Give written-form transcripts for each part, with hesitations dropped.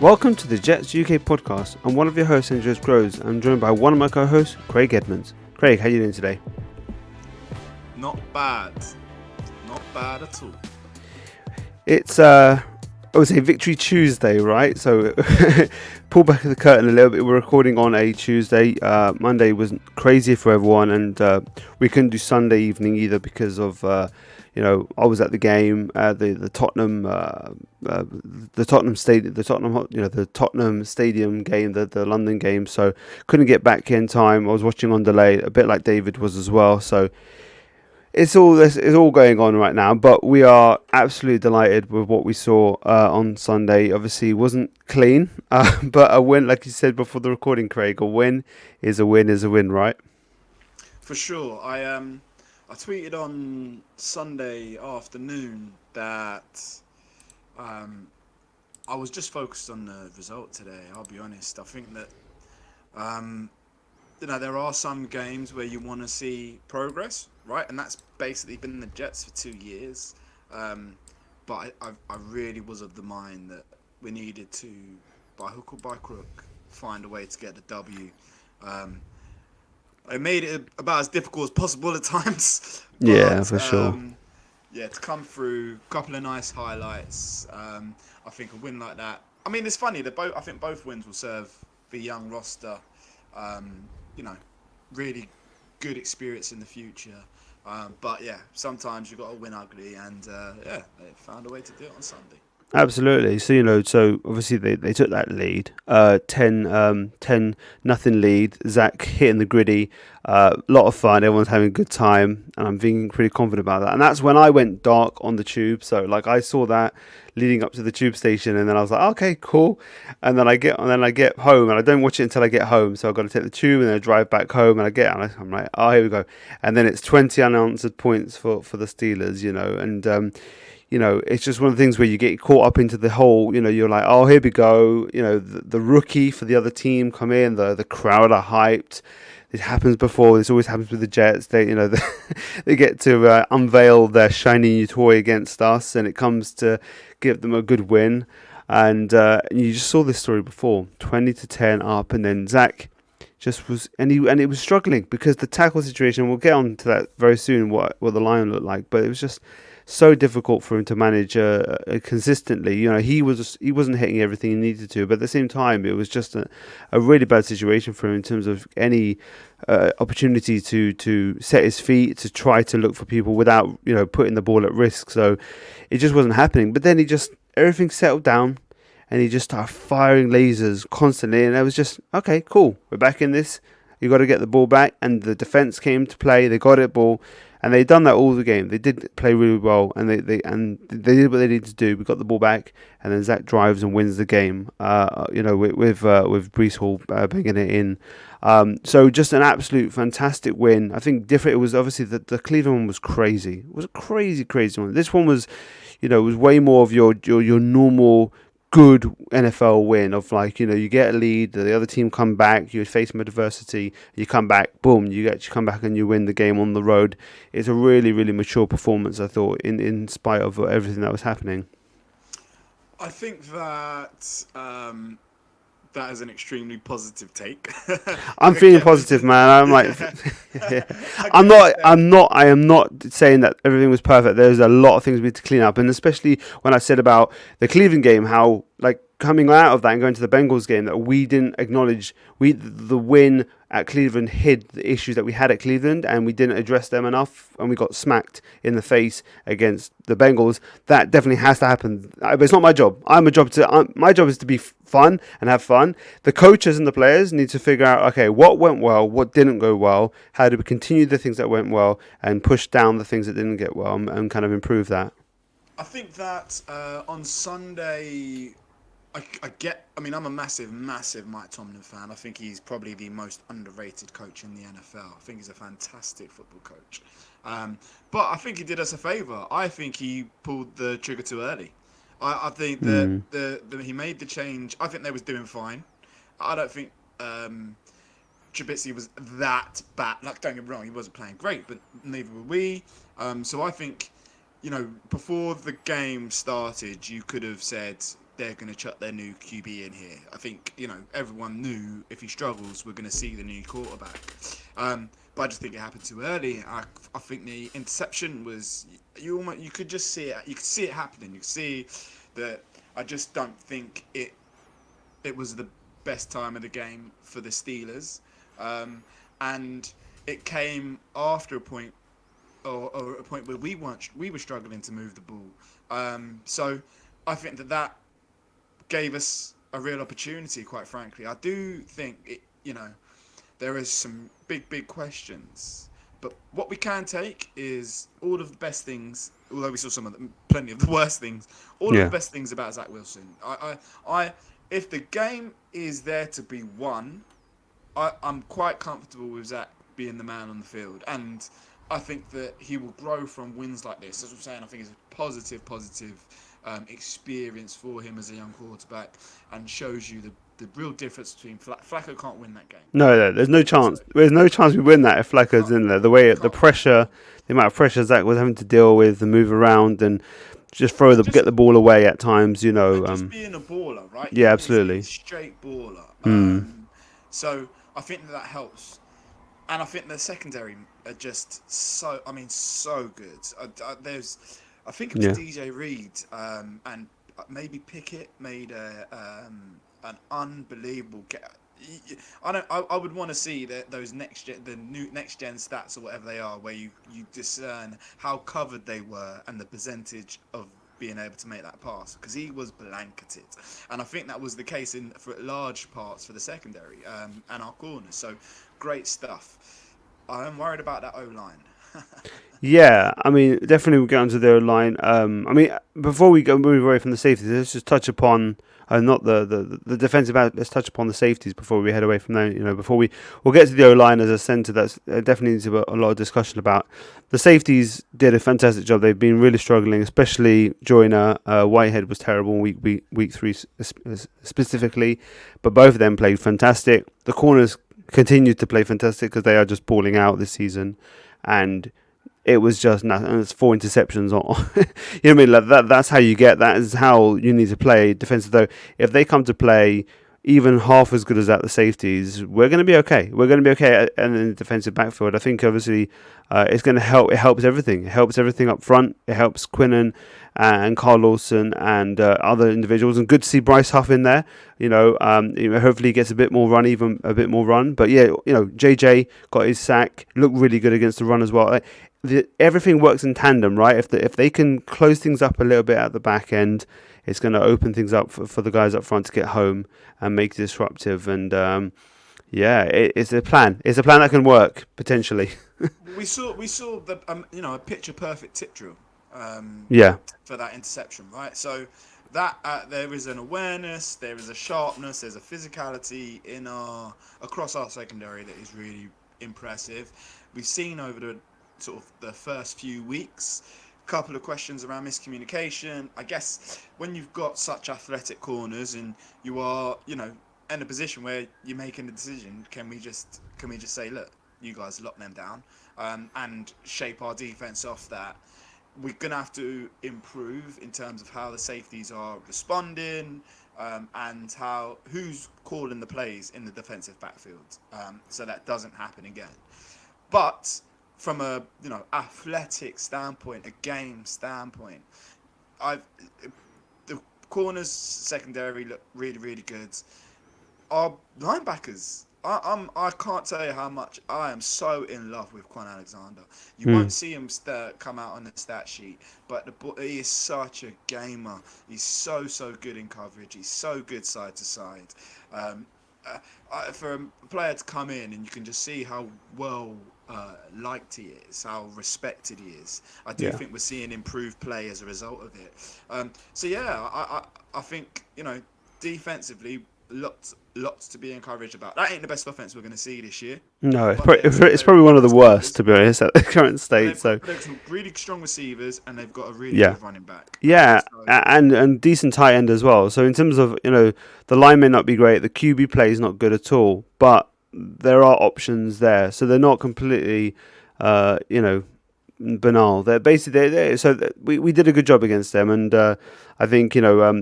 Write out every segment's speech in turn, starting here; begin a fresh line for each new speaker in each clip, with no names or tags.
Welcome to the Jets UK podcast. I'm one of your hosts, Andres Groves. I'm joined by one of my co-hosts, Craig Edmunds. Craig, how are you doing today?
Not bad. Not bad at all.
It's, I would say Victory Tuesday, right? So pull back the curtain a little bit. We're recording on a Tuesday. Monday was crazy for everyone, and we couldn't do Sunday evening either because of, I was at the game, the Tottenham stadium, the Tottenham Stadium game, the London game. So couldn't get back in time. I was watching on delay, a bit like David was as well. So it's all going on right now, but we are absolutely delighted with what we saw on Sunday. Obviously, it wasn't clean, but a win, like you said before the recording, Craig, a win is a win, right?
For sure. I tweeted on Sunday afternoon that I was just focused on the result today. I'll be honest. I think that there are some games where you want to see progress, right? And that's basically been the Jets for 2 years. But I really was of the mind that we needed to, by hook or by crook, find a way to get the W. I made it about as difficult as possible at times. But,
Yeah, for sure.
To come through, a couple of nice highlights. I think a win like that. I mean, it's funny that I think both wins will serve the young roster. Really good experience in the future. But yeah, sometimes you've got to win ugly, and they found a way to do it on Sunday.
Absolutely. So obviously they took that lead, 10 nothing lead. Zach hitting the gritty, lot of fun. Everyone's having a good time, and I'm feeling pretty confident about that. And that's when I went dark on the tube. So like I saw that leading up to the tube station, and then I was like, okay, cool. And then I get home, and I don't watch it until I get home. So I've got to take the tube and then I drive back home, and I'm like, oh, here we go. And then it's 20 unanswered points for the Steelers, and. It's just one of the things where you get caught up into the whole, you're like, oh, here we go. The rookie for the other team come in, the crowd are hyped. It happens before. This always happens with the Jets. They, they get to unveil their shiny new toy against us, and it comes to give them a good win. And you just saw this story before, 20-10 up, and then Zach just was, and it was struggling because the tackle situation. We'll get on to that very soon. What the line looked like, but it was just so difficult for him to manage consistently. He wasn't hitting everything he needed to, but at the same time, it was just a really bad situation for him in terms of any opportunity to set his feet, to try to look for people without putting the ball at risk. So it just wasn't happening. But then everything settled down, and he just started firing lasers constantly, and I was just, okay, cool, we're back in this. You got to get the ball back, and the defense came to play. They got it ball. And they'd done that all the game. They did play really well, and they did what they needed to do. We got the ball back, and then Zach drives and wins the game. With Breece Hall banging it in. So just an absolute fantastic win. I think different. It was obviously the Cleveland one was crazy. It was a crazy one. This one was, was way more of your normal good NFL win of you get a lead, the other team come back, you face some adversity, you come back, boom, you actually come back and you win the game on the road. It's a really, really mature performance, I thought, in spite of everything that was happening.
I think that that is an extremely positive take.
I'm feeling positive, man. I'm like, I am not saying that everything was perfect. There's a lot of things we need to clean up, and especially when I said about the Cleveland game, how coming out of that and going to the Bengals game, that we didn't acknowledge the win at Cleveland hid the issues that we had at Cleveland, and we didn't address them enough, and we got smacked in the face against the Bengals. That definitely has to happen. But it's not my job. My job is to be fun and have fun. The coaches and the players need to figure out, okay, what went well, what didn't go well, how do we continue the things that went well and push down the things that didn't get well, and kind of improve that.
I think that on Sunday, I'm a massive Mike Tomlin fan. I think he's probably the most underrated coach in the NFL. I think he's a fantastic football coach. But I think he did us a favour. I think he pulled the trigger too early. I think that he made the change. I think they was doing fine. I don't think Trubisky was that bad. Don't get me wrong, he wasn't playing great, but neither were we. So I think, before the game started, you could have said they're going to chuck their new QB in here. I think, everyone knew if he struggles, we're going to see the new quarterback. But I just think it happened too early. I think the interception was, you could just see it. You could see it happening. You could see that. I just don't think it was the best time of the game for the Steelers, and it came after a point, or a point where we were struggling to move the ball. So I think that gave us a real opportunity. Quite frankly, I do think there is some big questions, but what we can take is all of the best things. Although we saw plenty of the worst things, all of the best things about Zach Wilson. If the game is there to be won, I'm quite comfortable with Zach being the man on the field, and I think that he will grow from wins like this. As I'm saying, I think it's a positive experience for him as a young quarterback, and shows you the real difference between Flacco can't win that game.
No, there's no chance. There's no chance we win that if Flacco's in there. The amount of pressure Zach was having to deal with, the move around, and just get the ball away at times.
Just being a baller, right?
Yeah, absolutely.
Straight baller. So I think that helps, and I think the secondary are just so good. I think it was DJ Reed and maybe Pickett made an unbelievable get. I would want to see those next gen stats or whatever they are, where you discern how covered they were and the percentage of being able to make that pass, because he was blanketed, and I think that was the case for large parts for the secondary and our corners. So great stuff. I am worried about that O-line.
Yeah, definitely we'll get onto the O-line. Before we move away from the safeties, let's just touch upon not the defensive out. Let's touch upon the safeties before we head away from there. We'll get to the O-line as a centre. That's definitely needs a lot of discussion about. The safeties did a fantastic job. They've been really struggling, especially Joyner. Whitehead was terrible in week 3 specifically, but both of them played fantastic. The corners continued to play fantastic because they are just balling out this season, and it was just nothing. It's 4 interceptions. You know what I mean? That's how you get. That is how you need to play defensive. Though, if they come to play even half as good as the safeties, we're going to be okay. We're going to be okay in the defensive backfield. I think obviously it's going to help. It helps everything. It helps everything up front. It helps Quinnen and Carl Lawson and other individuals. And good to see Bryce Huff in there. Hopefully he gets a bit more run. But yeah, JJ got his sack. Looked really good against the run as well. Everything works in tandem, right? If they can close things up a little bit at the back end, it's going to open things up for the guys up front to get home and make it disruptive. And it's a plan. It's a plan that can work potentially.
we saw the a picture perfect tip drill. For that interception, right? So that there is an awareness, there is a sharpness, there's a physicality across our secondary that is really impressive. We've seen over the the first few weeks, a couple of questions around miscommunication. I guess when you've got such athletic corners and you are, in a position where you're making a decision, can we just say, look, you guys lock them down, and shape our defense off that? We're going to have to improve in terms of how the safeties are responding, and who's calling the plays in the defensive backfield, so that doesn't happen again. But from a athletic standpoint, a game standpoint, the corners secondary look really, really good. Our linebackers, I can't tell you how much I am so in love with Quan Alexander. You won't see him come out on the stat sheet, but he is such a gamer. He's so good in coverage. He's so good side to side. For a player to come in and you can just see how well liked he is, how respected he is, I do think we're seeing improved play as a result of it. I think defensively, lots to be encouraged about. That ain't the best offense we're going to see this year. No,
it's probably one of the worst, to be honest, at the current state.
They've some really strong receivers, and they've got a really good running back.
Yeah, and decent tight end as well. So in terms of the line may not be great, the QB play is not good at all, but there are options there. So they're not completely banal. They're basically we did a good job against them, and I think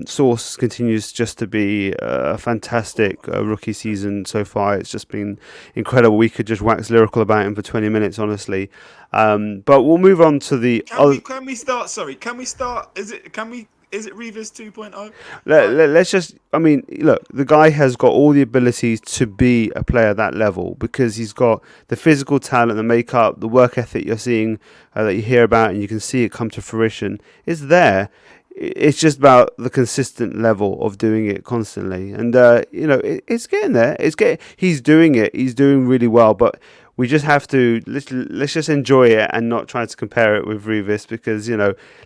Source continues just to be a fantastic rookie season so far. It's just been incredible. We could just wax lyrical about him for 20 minutes, honestly. But we'll move on to the other.
Can we start? Sorry, can we start? Is it Revis 2.0?
Let's just. I mean, look, the guy has got all the abilities to be a player at that level because he's got the physical talent, the makeup, the work ethic you're seeing that you hear about, and you can see it come to fruition. It's there. It's just about the consistent level of doing it constantly, and it's getting there. He's doing it. He's doing really well, but we just have to let's just enjoy it and not try to compare it with Revis because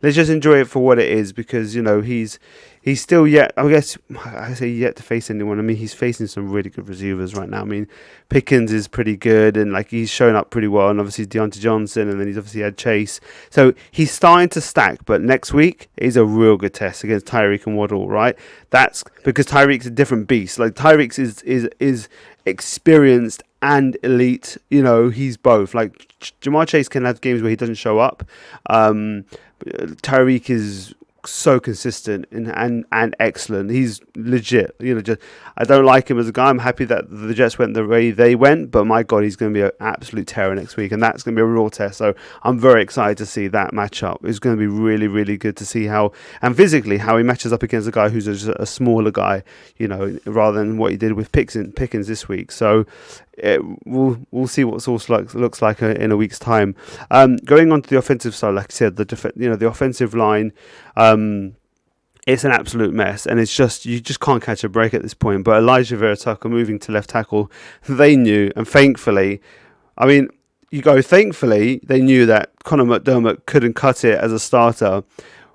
let's just enjoy it for what it is because he's still yet, I guess I say yet to face anyone. I mean, he's facing some really good receivers right now. I mean, Pickens is pretty good and like he's shown up pretty well, and obviously Deontay Johnson, and then he's obviously had Chase. So he's starting to stack, but next week is a real good test against Tyreek and Waddle, right? That's because Tyreek's a different beast. Like Tyreek's is experienced and elite. He's both. Like Jamar Chase can have games where he doesn't show up. Tyreek is so consistent and excellent. He's legit. Just I don't like him as a guy. I'm happy that the Jets went the way they went, but my God, he's going to be an absolute terror next week, and that's going to be a real test. So I'm very excited to see that matchup. It's going to be really, really good to see how and physically how he matches up against a guy who's a smaller guy, rather than what he did with Pickens this week. So we'll see what Source looks like in a week's time. Going on to the offensive side, like I said, the offensive line, it's an absolute mess, and it's just you just can't catch a break at this point. But Elijah Vera-Tucker moving to left tackle, they knew, and thankfully, I mean, thankfully they knew that Conor McDermott couldn't cut it as a starter.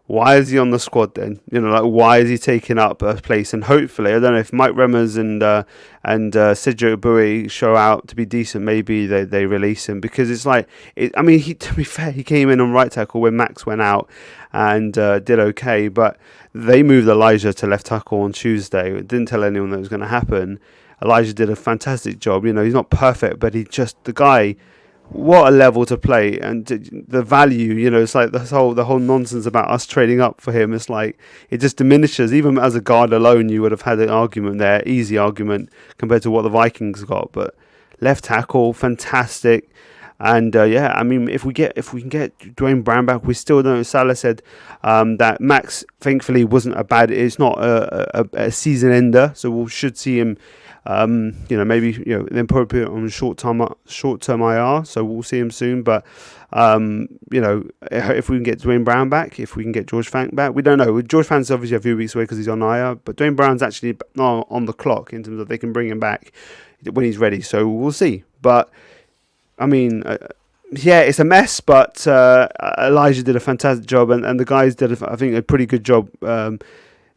Why is he on the squad then? Why is he taking up a place? And hopefully, I don't know if Mike Remmers and Cedric Bowie show out to be decent. Maybe they release him because it's like, to be fair, he came in on right tackle when Max went out and did okay. But they moved Elijah to left tackle on Tuesday. It didn't tell anyone that was going to happen. Elijah did a fantastic job. He's not perfect, but the guy. What a level to play, and the value, it's like the whole nonsense about us trading up for him. It's like it just diminishes. Even as a guard alone, you would have had an argument there, easy argument compared to what the Vikings got. But left tackle, fantastic, and if we can get Dwayne Brown back, we still don't. Salah said that Max, thankfully, wasn't it's not a season ender, so we should see him. Maybe then probably on short term IR, so we'll see him soon. But if we can get Dwayne Brown back, if we can get George Fant back, we don't know. George Fant's obviously a few weeks away because he's on IR, but Dwayne Brown's actually on the clock in terms of they can bring him back when he's ready. So we'll see. But I mean. It's a mess, but Elijah did a fantastic job, and the guys did, I think, a pretty good job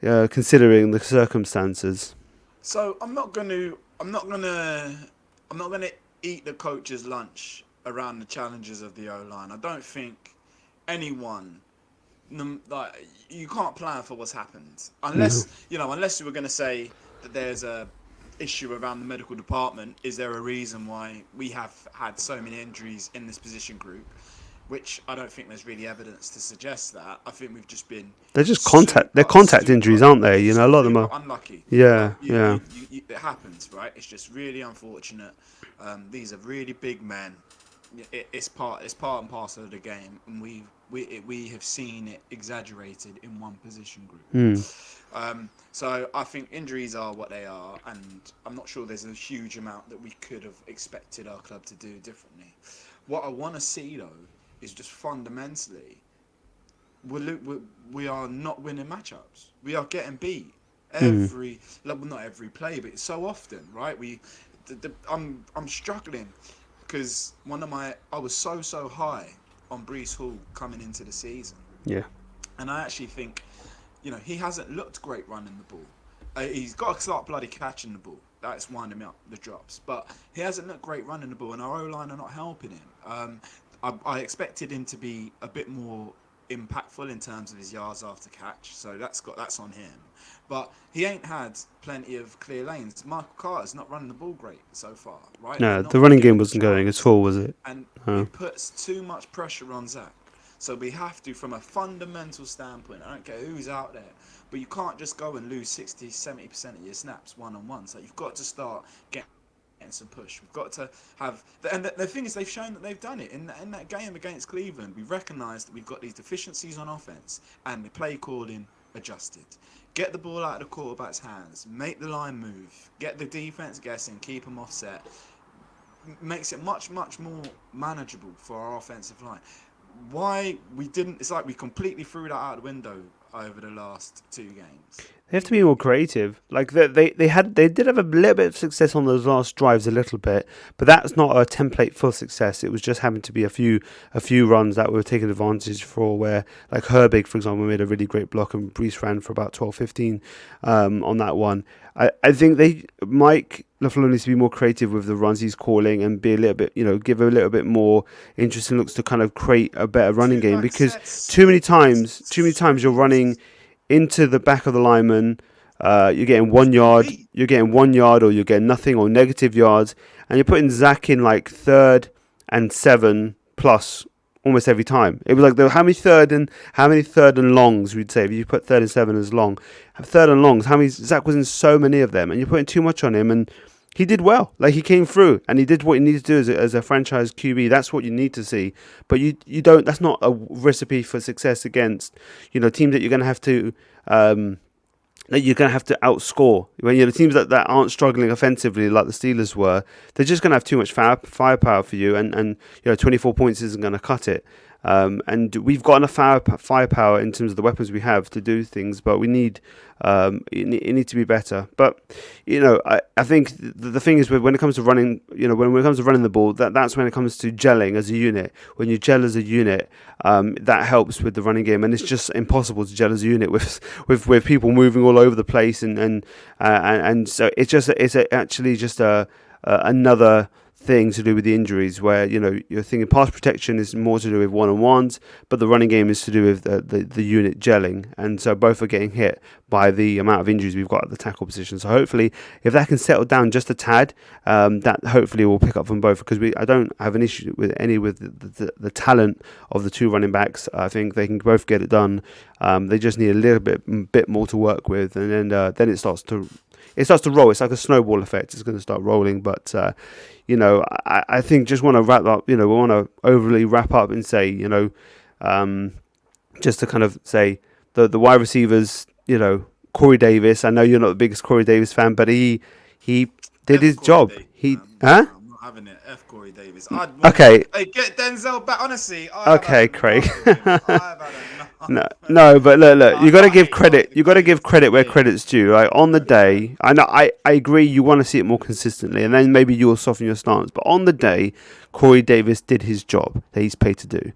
considering the circumstances.
So I'm not gonna eat the coach's lunch around the challenges of the O-line. I don't think anyone, like, you can't plan for what's happened unless you were going to say that there's a issue around the medical department. Is there a reason why we have had so many injuries in this position group? Which I don't think there's really evidence to suggest that. I think we've just been.
They're just contact injuries, aren't they? A lot of them are
unlucky.
Yeah,
It happens, right? It's just really unfortunate. These are really big men. It's part and parcel of the game, and we have seen it exaggerated in one position group. So I think injuries are what they are, and I'm not sure there's a huge amount that we could have expected our club to do differently. What I want to see though is just fundamentally, we are not winning matchups. We are getting beat not every play, but so often, right? I'm struggling because I was so high on Breece Hall coming into the season.
Yeah.
And I actually think, he hasn't looked great running the ball. He's got to start bloody catching the ball. That's winding up the drops. But he hasn't looked great running the ball, and our O-line are not helping him. I expected him to be a bit more impactful in terms of his yards after catch. So that's on him. But he ain't had plenty of clear lanes. Michael Carter's not running the ball great so far, right? They're
No, the
not
running
giving
game
him a
wasn't going at
chance,
all, was it?
and
No.
it puts too much pressure on Zach. So we have to, from a fundamental standpoint, I don't care who's out there, but you can't just go and lose 60, 70% of your snaps one-on-one. So you've got to start getting some push. We've got to have, and the thing is, they've shown that they've done it in that game against Cleveland. We've recognised that we've got these deficiencies on offense, and the play calling adjusted. Get the ball out of the quarterback's hands, make the line move, get the defense guessing, keep them offset. Makes it much more manageable for our offensive line. Why we didn't? It's like we completely threw that out the window over the last 2 games.
They have to be more creative. Like they did have a little bit of success on those last drives, a little bit, but that's not a template for success. It was just happened to be a few runs that were taken advantage for. Where like Herbig, for example, made a really great block, and Brees ran for about 12-15 on that one. I think Mike LaFleur needs to be more creative with the runs he's calling and be a little bit, give a little bit more interesting looks to kind of create a better running game, because too many times you're running into the back of the lineman. You're getting 1 yard, or you're getting nothing or negative yards, and you're putting Zach in like 3rd and 7 plus almost every time. It was like how many third and longs we'd say if you put 3rd and 7 as long. 3rd and longs, Zach was in so many of them, and you're putting too much on him, and he did well. Like, he came through and he did what he needed to do as a franchise QB. That's what you need to see. But you don't. That's not a recipe for success against teams that you're going to have to outscore. When the teams that aren't struggling offensively like the Steelers were, they're just going to have too much firepower for you, and 24 points isn't going to cut it. And we've got enough firepower in terms of the weapons we have to do things, but we need it need to be better. But I think the thing is, when it comes to running, when it comes to running the ball, that's when it comes to gelling as a unit. When you gel as a unit, that helps with the running game, and it's just impossible to gel as a unit with people moving all over the place, and so it's actually just another thing to do with the injuries, where you're thinking pass protection is more to do with one-on-ones, but the running game is to do with the unit gelling, and so both are getting hit by the amount of injuries we've got at the tackle position. So hopefully, if that can settle down just a tad, that hopefully will pick up from both, because I don't have an issue with the talent of the two running backs. I think they can both get it done. They just need a little bit more to work with, and then it starts to roll. It's like a snowball effect. It's going to start rolling. But I think just want to wrap up. We want to overly wrap up and say, just to kind of say the wide receivers. Corey Davis. I know you're not the biggest Corey Davis fan, but he did his job.
I'm not having it. F Corey Davis.
Okay.
Hey, get Denzel back. Honestly.
Okay, Craig.
No,
but look. You got to give credit. You got to give credit where credit's due. Like, on the day, I know. I agree. You want to see it more consistently, and then maybe you'll soften your stance. But on the day, Corey Davis did his job that he's paid to do.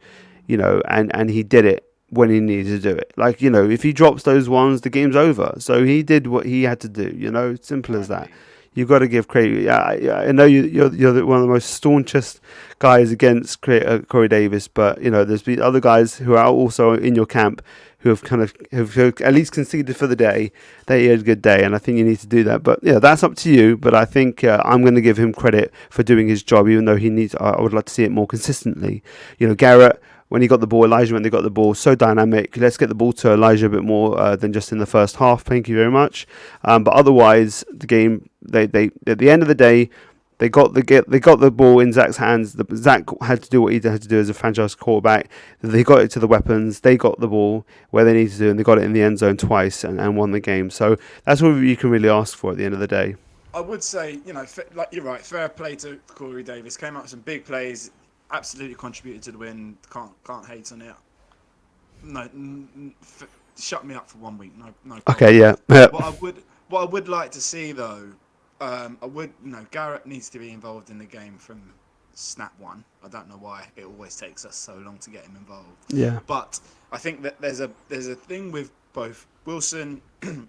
And he did it when he needed to do it. Like, if he drops those ones, the game's over. So he did what he had to do. Simple as that. You've got to give credit. Yeah, I know you're one of the most staunchest guys against Corey Davis, but there's been other guys who are also in your camp who have have at least conceded for the day that he had a good day, and I think you need to do that. But that's up to you. But I think I'm going to give him credit for doing his job, even though I would like to see it more consistently. Garrett, when he got the ball, Elijah when they got the ball, so dynamic. Let's get the ball to Elijah a bit more than just in the first half. Thank you very much. But otherwise, the game, they at the end of the day, they got the ball in Zach's hands. Zach had to do what he had to do as a franchise quarterback. They got it to the weapons. They got the ball where they needed to do, and they got it in the end zone twice and won the game. So that's all you can really ask for at the end of the day.
I would say, like, you're right. Fair play to Corey Davis. Came up with some big plays. Absolutely contributed to the win. Can't hate on it. No, shut me up for 1 week. No problem.
Okay, yeah.
What I would like to see, though, Garrett needs to be involved in the game from snap one. I don't know why it always takes us so long to get him involved.
Yeah.
But I think that there's a thing with both Wilson,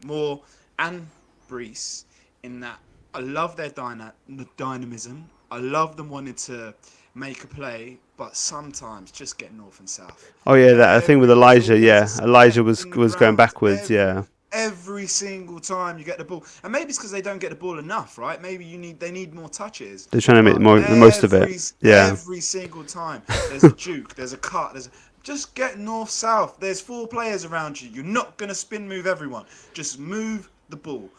Moore, and Brees in that I love their dynamism. I love them wanting to make a play, but sometimes just get north and south.
Oh yeah, that thing with Elijah.
There's always
Yeah,
a
Elijah
step
was
in the
was going
ground
backwards. Yeah,
every single time you get the ball, and maybe it's because they don't get the ball enough, right? Maybe they need more touches.
they're trying to make
But
the most of it. Yeah,
every single time there's a juke, there's a cut, just get north south. There's 4 players around you. You're not gonna spin move everyone. Just move the ball.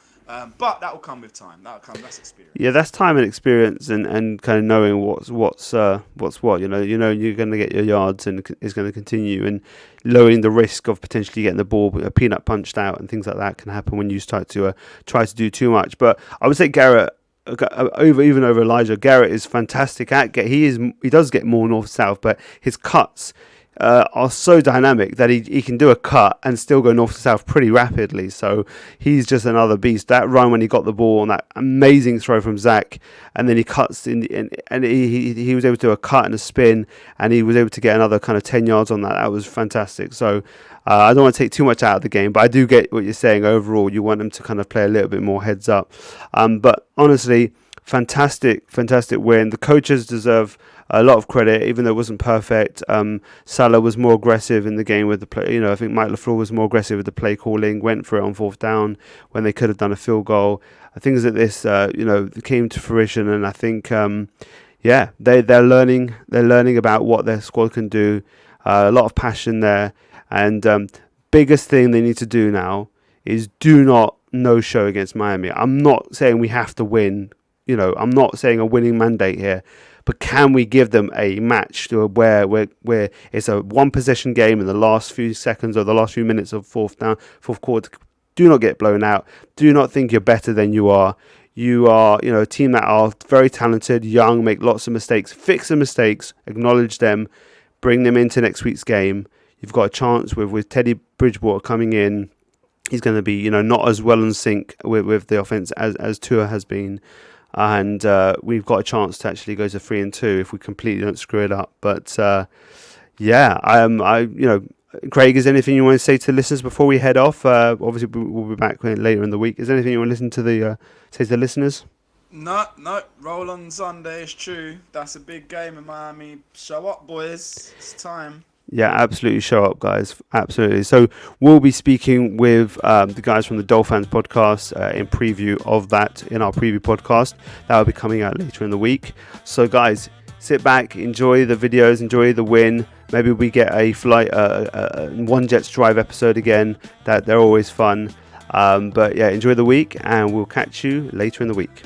But that will come with time. That's experience.
yeah, that's time and experience, and kind of knowing what's what. You know, you're going to get your yards, and it's going to continue, and lowering the risk of potentially getting the ball peanut punched out and things like that can happen when you start to try to do too much. But I would say Garrett. Over Elijah, Garrett is fantastic at he does get more north south, but his cuts are so dynamic that he can do a cut and still go north to south pretty rapidly. So he's just another beast. That run when he got the ball on that amazing throw from Zach, and then he cuts and he was able to do a cut and a spin, and he was able to get another kind of 10 yards on that. That was fantastic. So I don't want to take too much out of the game, but I do get what you're saying. Overall, you want them to kind of play a little bit more heads up. But honestly, fantastic win. The coaches deserve a lot of credit, even though it wasn't perfect. Salah was more aggressive in the game with the play. I think Mike LaFleur was more aggressive with the play calling, went for it on 4th down when they could have done a field goal. Things like this, came to fruition, and I think, they're learning about what their squad can do. A lot of passion there, and biggest thing they need to do now is do not no-show against Miami. I'm not saying we have to win. I'm not saying a winning mandate here. But can we give them a match to where it's a 1-possession game in the last few seconds or the last few minutes of fourth quarter? Do not get blown out. Do not think you're better than you are. You are, a team that are very talented, young, make lots of mistakes. Fix the mistakes, acknowledge them, bring them into next week's game. You've got a chance with Teddy Bridgewater coming in. He's going to be, not as well in sync with the offense as Tua has been. And we've got a chance to actually go to 3-2 if we completely don't screw it up. But Craig, is there anything you want to say to the listeners before we head off? Obviously, we'll be back later in the week. Is there anything you want to say to the listeners?
No, roll on Sunday. It's true. That's a big game in Miami. Show up, boys. It's time.
Yeah, absolutely. Show up, guys. Absolutely. So we'll be speaking with the guys from the Dolphins podcast in preview of that in our preview podcast. That will be coming out later in the week. So, guys, sit back, enjoy the videos, enjoy the win. Maybe we get a flight, One Jets Drive episode again. They're always fun. But yeah, enjoy the week, and we'll catch you later in the week.